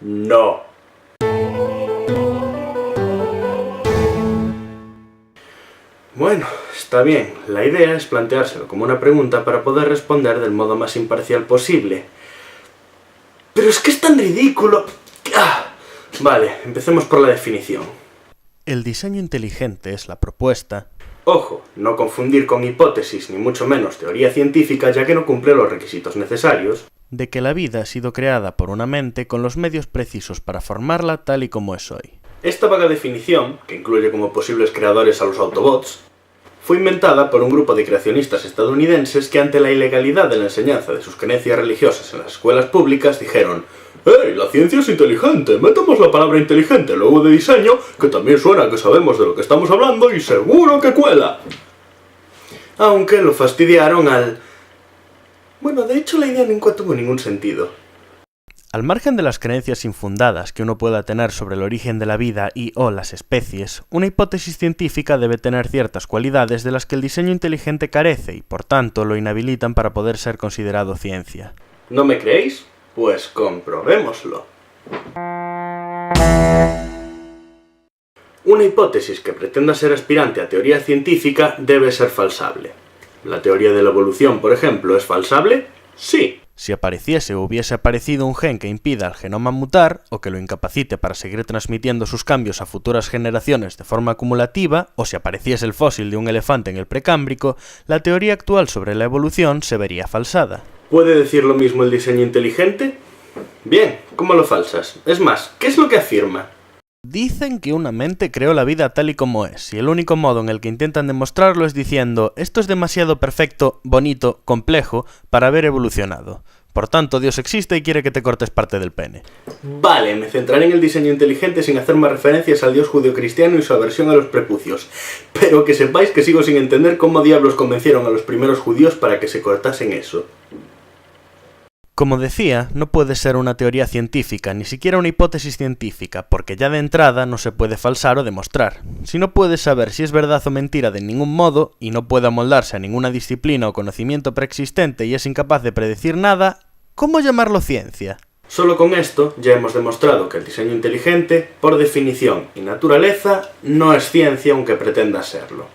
No. Bueno, está bien. La idea es planteárselo como una pregunta para poder responder del modo más imparcial posible. ¡Pero es que es tan ridículo! Vale, empecemos por la definición. El diseño inteligente es la propuesta... Ojo, no confundir con hipótesis, ni mucho menos teoría científica, ya que no cumple los requisitos necesarios. De que la vida ha sido creada por una mente con los medios precisos para formarla tal y como es hoy. Esta vaga definición, que incluye como posibles creadores a los Autobots, fue inventada por un grupo de creacionistas estadounidenses que ante la ilegalidad de la enseñanza de sus creencias religiosas en las escuelas públicas dijeron: ¡Hey, la ciencia es inteligente! Metamos la palabra inteligente luego de diseño, que también suena que sabemos de lo que estamos hablando y seguro que cuela. Aunque lo fastidiaron al... Bueno, de hecho la idea nunca tuvo ningún sentido. Al margen de las creencias infundadas que uno pueda tener sobre el origen de la vida y o las especies, una hipótesis científica debe tener ciertas cualidades de las que el diseño inteligente carece y, por tanto, lo inhabilitan para poder ser considerado ciencia. ¿No me creéis? Pues comprobémoslo. Una hipótesis que pretenda ser aspirante a teoría científica debe ser falsable. ¿La teoría de la evolución, por ejemplo, es falsable? Sí. Si apareciese o hubiese aparecido un gen que impida al genoma mutar, o que lo incapacite para seguir transmitiendo sus cambios a futuras generaciones de forma acumulativa, o si apareciese el fósil de un elefante en el Precámbrico, la teoría actual sobre la evolución se vería falsada. ¿Puede decir lo mismo el diseño inteligente? Bien, ¿cómo lo falsas? Es más, ¿qué es lo que afirma? Dicen que una mente creó la vida tal y como es, y el único modo en el que intentan demostrarlo es diciendo: esto es demasiado perfecto, bonito, complejo, para haber evolucionado. Por tanto, Dios existe y quiere que te cortes parte del pene. Vale, me centraré en el diseño inteligente sin hacer más referencias al dios judeocristiano y su aversión a los prepucios. Pero que sepáis que sigo sin entender cómo diablos convencieron a los primeros judíos para que se cortasen eso. Como decía, no puede ser una teoría científica, ni siquiera una hipótesis científica, porque ya de entrada no se puede falsar o demostrar. Si no puede saber si es verdad o mentira de ningún modo, y no puede amoldarse a ninguna disciplina o conocimiento preexistente y es incapaz de predecir nada, ¿cómo llamarlo ciencia? Solo con esto ya hemos demostrado que el diseño inteligente, por definición y naturaleza, no es ciencia aunque pretenda serlo.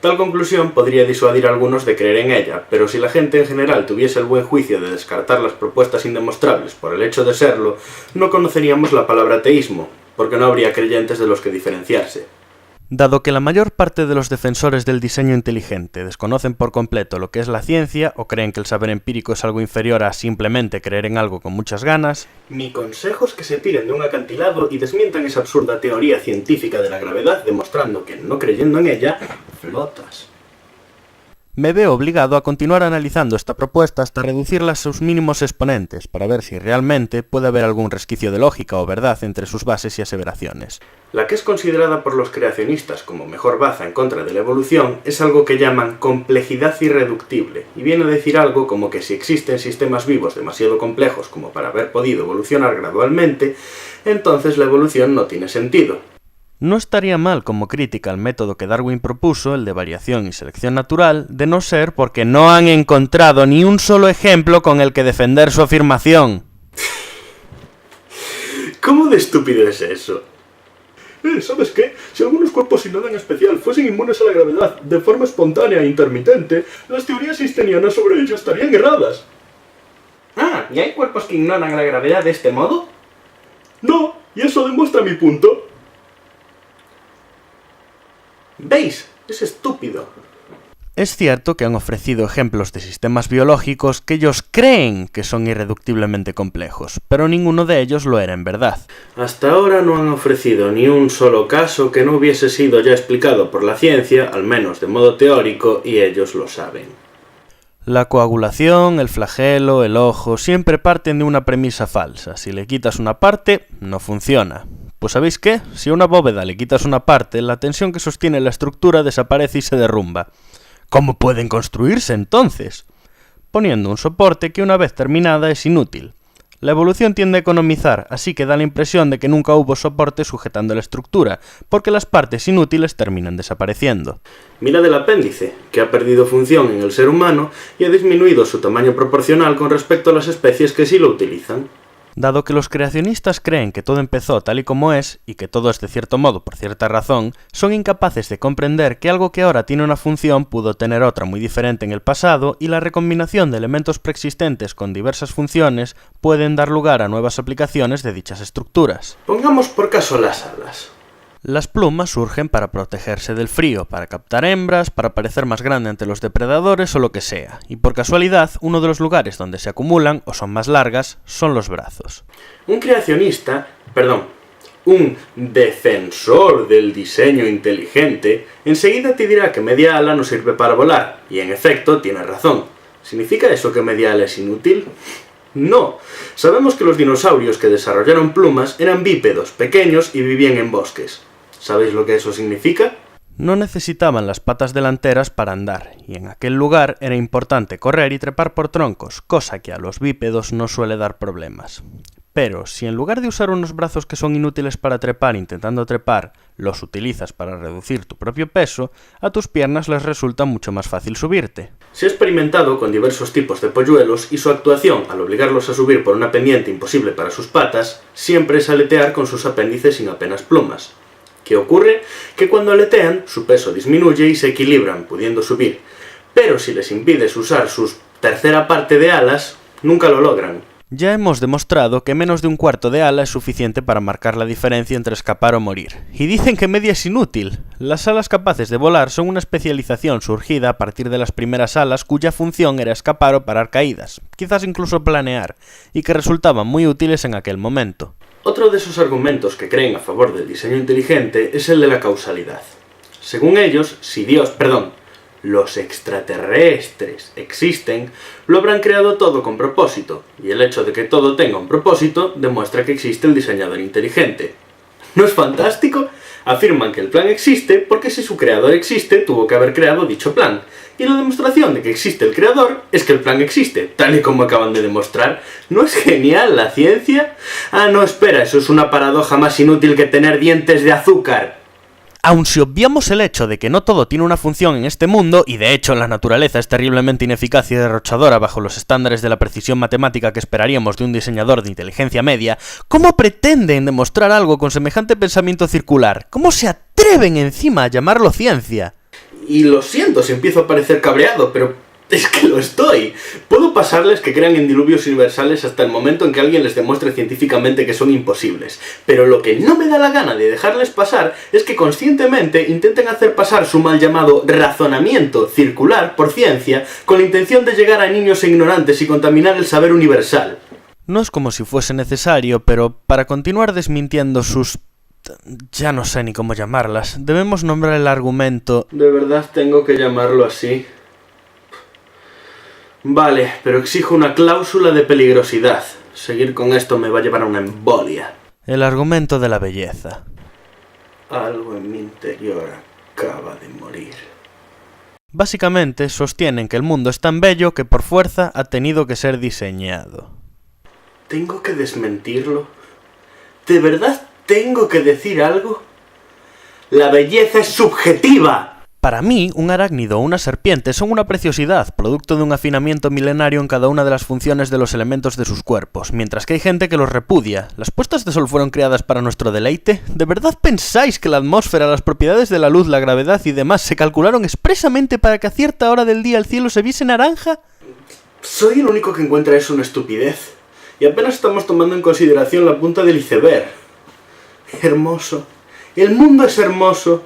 Tal conclusión podría disuadir a algunos de creer en ella, pero si la gente en general tuviese el buen juicio de descartar las propuestas indemostrables por el hecho de serlo, no conoceríamos la palabra ateísmo, porque no habría creyentes de los que diferenciarse. Dado que la mayor parte de los defensores del diseño inteligente desconocen por completo lo que es la ciencia o creen que el saber empírico es algo inferior a simplemente creer en algo con muchas ganas, mi consejo es que se tiren de un acantilado y desmientan esa absurda teoría científica de la gravedad, demostrando que, no creyendo en ella, flotas. Me veo obligado a continuar analizando esta propuesta hasta reducirla a sus mínimos exponentes, para ver si realmente puede haber algún resquicio de lógica o verdad entre sus bases y aseveraciones. La que es considerada por los creacionistas como mejor baza en contra de la evolución es algo que llaman complejidad irreductible, y viene a decir algo como que si existen sistemas vivos demasiado complejos como para haber podido evolucionar gradualmente, entonces la evolución no tiene sentido. No estaría mal como crítica al método que Darwin propuso, el de variación y selección natural, de no ser porque no han encontrado ni un solo ejemplo con el que defender su afirmación. ¿Cómo de estúpido es eso? ¿Sabes qué? Si algunos cuerpos sin nada en especial fuesen inmunes a la gravedad de forma espontánea e intermitente, las teorías einsteinianas sobre ello estarían erradas. Ah, ¿y hay cuerpos que ignoran la gravedad de este modo? No, y eso demuestra mi punto. ¿Veis? Es estúpido. Es cierto que han ofrecido ejemplos de sistemas biológicos que ellos creen que son irreductiblemente complejos, pero ninguno de ellos lo era en verdad. Hasta ahora no han ofrecido ni un solo caso que no hubiese sido ya explicado por la ciencia, al menos de modo teórico, y ellos lo saben. La coagulación, el flagelo, el ojo, siempre parten de una premisa falsa. Si le quitas una parte, no funciona. Pues ¿sabéis qué? Si a una bóveda le quitas una parte, la tensión que sostiene la estructura desaparece y se derrumba. ¿Cómo pueden construirse entonces? Poniendo un soporte que una vez terminada es inútil. La evolución tiende a economizar, así que da la impresión de que nunca hubo soporte sujetando la estructura, porque las partes inútiles terminan desapareciendo. Mirad el apéndice, que ha perdido función en el ser humano y ha disminuido su tamaño proporcional con respecto a las especies que sí lo utilizan. Dado que los creacionistas creen que todo empezó tal y como es, y que todo es de cierto modo por cierta razón, son incapaces de comprender que algo que ahora tiene una función pudo tener otra muy diferente en el pasado, y la recombinación de elementos preexistentes con diversas funciones pueden dar lugar a nuevas aplicaciones de dichas estructuras. Pongamos por caso las alas. Las plumas surgen para protegerse del frío, para captar hembras, para parecer más grande ante los depredadores o lo que sea, y por casualidad, uno de los lugares donde se acumulan, o son más largas, son los brazos. Un defensor del diseño inteligente, enseguida te dirá que media ala no sirve para volar, y en efecto tiene razón. ¿Significa eso que media ala es inútil? No. Sabemos que los dinosaurios que desarrollaron plumas eran bípedos, pequeños y vivían en bosques. ¿Sabéis lo que eso significa? No necesitaban las patas delanteras para andar, y en aquel lugar era importante correr y trepar por troncos, cosa que a los bípedos no suele dar problemas. Pero, si en lugar de usar unos brazos que son inútiles para trepar intentando trepar, los utilizas para reducir tu propio peso, a tus piernas les resulta mucho más fácil subirte. Se ha experimentado con diversos tipos de polluelos y su actuación, al obligarlos a subir por una pendiente imposible para sus patas, siempre es aletear con sus apéndices sin apenas plumas. ¿Qué ocurre? Que cuando aletean, su peso disminuye y se equilibran, pudiendo subir. Pero si les impides usar su tercera parte de alas, nunca lo logran. Ya hemos demostrado que menos de un cuarto de ala es suficiente para marcar la diferencia entre escapar o morir. Y dicen que media es inútil. Las alas capaces de volar son una especialización surgida a partir de las primeras alas cuya función era escapar o parar caídas, quizás incluso planear, y que resultaban muy útiles en aquel momento. Otro de esos argumentos que creen a favor del diseño inteligente es el de la causalidad. Según ellos, los extraterrestres existen, lo habrán creado todo con propósito, y el hecho de que todo tenga un propósito demuestra que existe el diseñador inteligente. ¿No es fantástico? Afirman que el plan existe porque si su creador existe, tuvo que haber creado dicho plan. Y la demostración de que existe el creador es que el plan existe, tal y como acaban de demostrar. ¿No es genial la ciencia? Ah, no, espera, eso es una paradoja más inútil que tener dientes de azúcar. Aun si obviamos el hecho de que no todo tiene una función en este mundo, y de hecho la naturaleza es terriblemente ineficaz y derrochadora bajo los estándares de la precisión matemática que esperaríamos de un diseñador de inteligencia media, ¿cómo pretenden demostrar algo con semejante pensamiento circular? ¿Cómo se atreven encima a llamarlo ciencia? Y lo siento si empiezo a parecer cabreado, pero es que lo estoy. Puedo pasarles que crean en diluvios universales hasta el momento en que alguien les demuestre científicamente que son imposibles. Pero lo que no me da la gana de dejarles pasar es que conscientemente intenten hacer pasar su mal llamado razonamiento circular por ciencia con la intención de llegar a niños e ignorantes y contaminar el saber universal. No es como si fuese necesario, pero para continuar desmintiendo sus... ya no sé ni cómo llamarlas, debemos nombrar el argumento... ¿De verdad tengo que llamarlo así? Vale, pero exijo una cláusula de peligrosidad. Seguir con esto me va a llevar a una embolia. El argumento de la belleza. Algo en mi interior acaba de morir. Básicamente sostienen que el mundo es tan bello que por fuerza ha tenido que ser diseñado. ¿Tengo que desmentirlo? ¿De verdad tengo que decir algo? ¡La belleza es subjetiva! Para mí, un arácnido o una serpiente son una preciosidad, producto de un afinamiento milenario en cada una de las funciones de los elementos de sus cuerpos, mientras que hay gente que los repudia. ¿Las puestas de sol fueron creadas para nuestro deleite? ¿De verdad pensáis que la atmósfera, las propiedades de la luz, la gravedad y demás se calcularon expresamente para que a cierta hora del día el cielo se viese naranja? Soy el único que encuentra eso una estupidez, y apenas estamos tomando en consideración la punta del iceberg. Hermoso. El mundo es hermoso.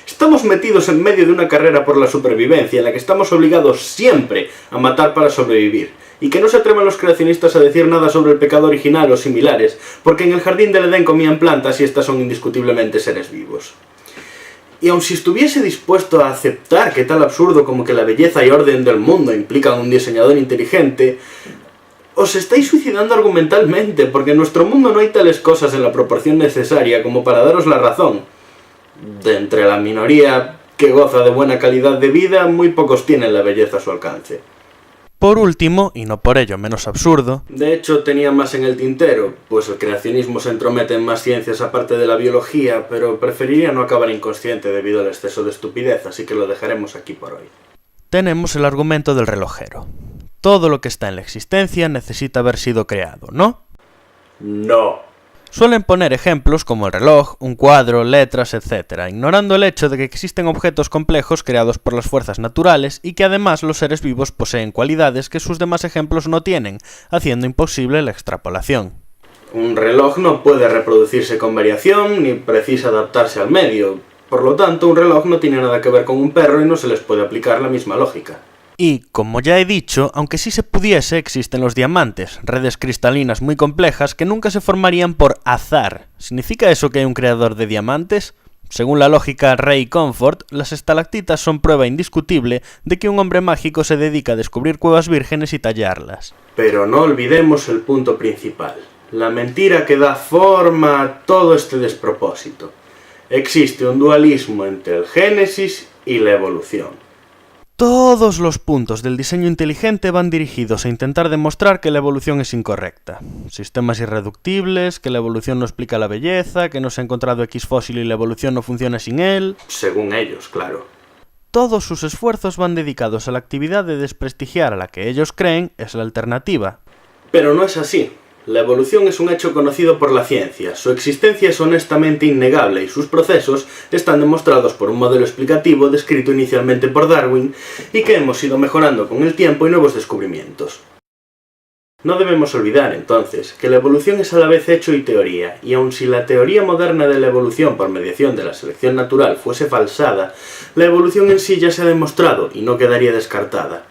Estamos metidos en medio de una carrera por la supervivencia en la que estamos obligados siempre a matar para sobrevivir, y que no se atrevan los creacionistas a decir nada sobre el pecado original o similares, porque en el jardín del Edén comían plantas y estas son indiscutiblemente seres vivos. Y aun si estuviese dispuesto a aceptar que tal absurdo como que la belleza y orden del mundo implican un diseñador inteligente, os estáis suicidando argumentalmente, porque en nuestro mundo no hay tales cosas en la proporción necesaria como para daros la razón. De entre la minoría que goza de buena calidad de vida, muy pocos tienen la belleza a su alcance. Por último, y no por ello menos absurdo... De hecho, tenía más en el tintero, pues el creacionismo se entromete en más ciencias aparte de la biología, pero preferiría no acabar inconsciente debido al exceso de estupidez, así que lo dejaremos aquí por hoy. Tenemos el argumento del relojero. Todo lo que está en la existencia necesita haber sido creado, ¿no? No. Suelen poner ejemplos como el reloj, un cuadro, letras, etc., ignorando el hecho de que existen objetos complejos creados por las fuerzas naturales y que además los seres vivos poseen cualidades que sus demás ejemplos no tienen, haciendo imposible la extrapolación. Un reloj no puede reproducirse con variación ni precisa adaptarse al medio. Por lo tanto, un reloj no tiene nada que ver con un perro y no se les puede aplicar la misma lógica. Y, como ya he dicho, aunque sí se pudiese, existen los diamantes, redes cristalinas muy complejas que nunca se formarían por azar. ¿Significa eso que hay un creador de diamantes? Según la lógica Ray Comfort, las estalactitas son prueba indiscutible de que un hombre mágico se dedica a descubrir cuevas vírgenes y tallarlas. Pero no olvidemos el punto principal, la mentira que da forma a todo este despropósito. Existe un dualismo entre el génesis y la evolución. Todos los puntos del diseño inteligente van dirigidos a intentar demostrar que la evolución es incorrecta. Sistemas irreductibles, que la evolución no explica la belleza, que no se ha encontrado X fósil y la evolución no funciona sin él. Según ellos, claro. Todos sus esfuerzos van dedicados a la actividad de desprestigiar a la que ellos creen es la alternativa. Pero no es así. La evolución es un hecho conocido por la ciencia, su existencia es honestamente innegable y sus procesos están demostrados por un modelo explicativo descrito inicialmente por Darwin y que hemos ido mejorando con el tiempo y nuevos descubrimientos. No debemos olvidar, entonces, que la evolución es a la vez hecho y teoría, y aun si la teoría moderna de la evolución por mediación de la selección natural fuese falsada, la evolución en sí ya se ha demostrado y no quedaría descartada.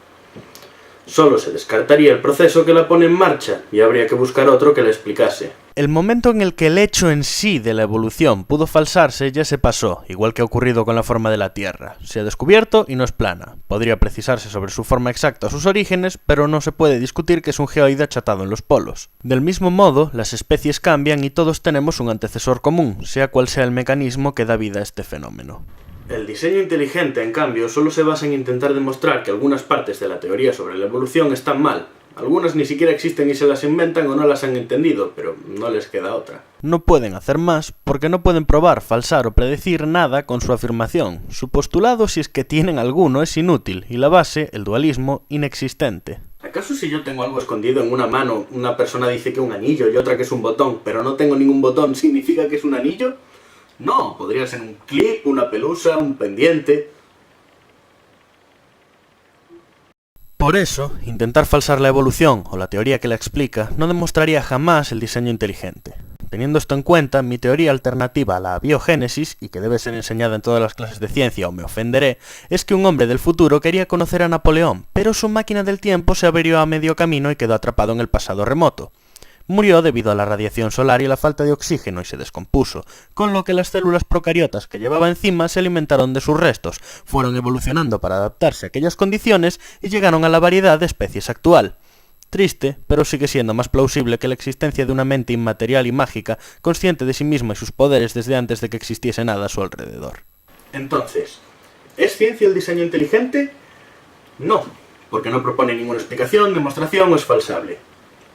Solo se descartaría el proceso que la pone en marcha y habría que buscar otro que la explicase. El momento en el que el hecho en sí de la evolución pudo falsarse ya se pasó, igual que ha ocurrido con la forma de la Tierra. Se ha descubierto y no es plana. Podría precisarse sobre su forma exacta o sus orígenes, pero no se puede discutir que es un geoide achatado en los polos. Del mismo modo, las especies cambian y todos tenemos un antecesor común, sea cual sea el mecanismo que da vida a este fenómeno. El diseño inteligente, en cambio, solo se basa en intentar demostrar que algunas partes de la teoría sobre la evolución están mal. Algunas ni siquiera existen y se las inventan o no las han entendido, pero no les queda otra. No pueden hacer más porque no pueden probar, falsar o predecir nada con su afirmación. Su postulado, si es que tienen alguno, es inútil y la base, el dualismo, inexistente. ¿Acaso si yo tengo algo escondido en una mano, una persona dice que es un anillo y otra que es un botón, pero no tengo ningún botón, significa que es un anillo? No, podría ser un clip, una pelusa, un pendiente. Por eso, intentar falsar la evolución o la teoría que la explica no demostraría jamás el diseño inteligente. Teniendo esto en cuenta, mi teoría alternativa a la biogénesis, y que debe ser enseñada en todas las clases de ciencia o me ofenderé, es que un hombre del futuro quería conocer a Napoleón, pero su máquina del tiempo se averió a medio camino y quedó atrapado en el pasado remoto. Murió debido a la radiación solar y la falta de oxígeno y se descompuso, con lo que las células procariotas que llevaba encima se alimentaron de sus restos, fueron evolucionando para adaptarse a aquellas condiciones y llegaron a la variedad de especies actual. Triste, pero sigue siendo más plausible que la existencia de una mente inmaterial y mágica, consciente de sí misma y sus poderes desde antes de que existiese nada a su alrededor. Entonces, ¿es ciencia el diseño inteligente? No, porque no propone ninguna explicación, demostración o es falsable.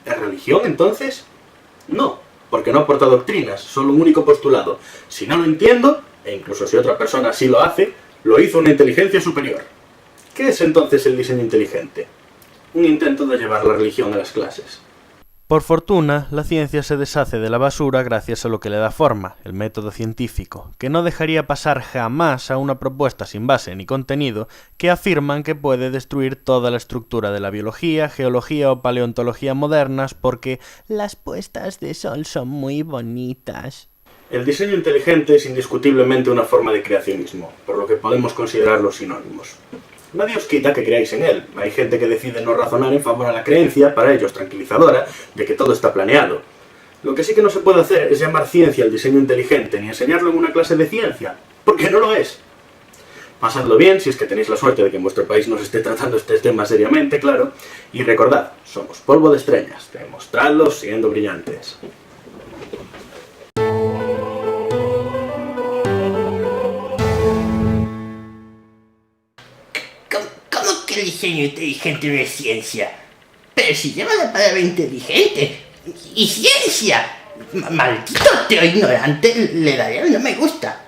¿Es religión, entonces? No, porque no aporta doctrinas, solo un único postulado. Si no lo entiendo, e incluso si otra persona sí lo hace, lo hizo una inteligencia superior. ¿Qué es entonces el diseño inteligente? Un intento de llevar la religión a las clases. Por fortuna, la ciencia se deshace de la basura gracias a lo que le da forma, el método científico, que no dejaría pasar jamás a una propuesta sin base ni contenido que afirman que puede destruir toda la estructura de la biología, geología o paleontología modernas porque las puestas de sol son muy bonitas. El diseño inteligente es indiscutiblemente una forma de creacionismo, por lo que podemos considerarlos sinónimos. Nadie os quita que creáis en él. Hay gente que decide no razonar en favor a la creencia, para ellos tranquilizadora, de que todo está planeado. Lo que sí que no se puede hacer es llamar ciencia al diseño inteligente, ni enseñarlo en una clase de ciencia, porque no lo es. Pasadlo bien, si es que tenéis la suerte de que en vuestro país no se esté tratando este tema seriamente, claro, y recordad, somos polvo de estrellas, demostradlo siendo brillantes. El diseño inteligente no es ciencia. Pero si lleva la palabra inteligente y ciencia, maldito teo ignorante, le daría un no me gusta.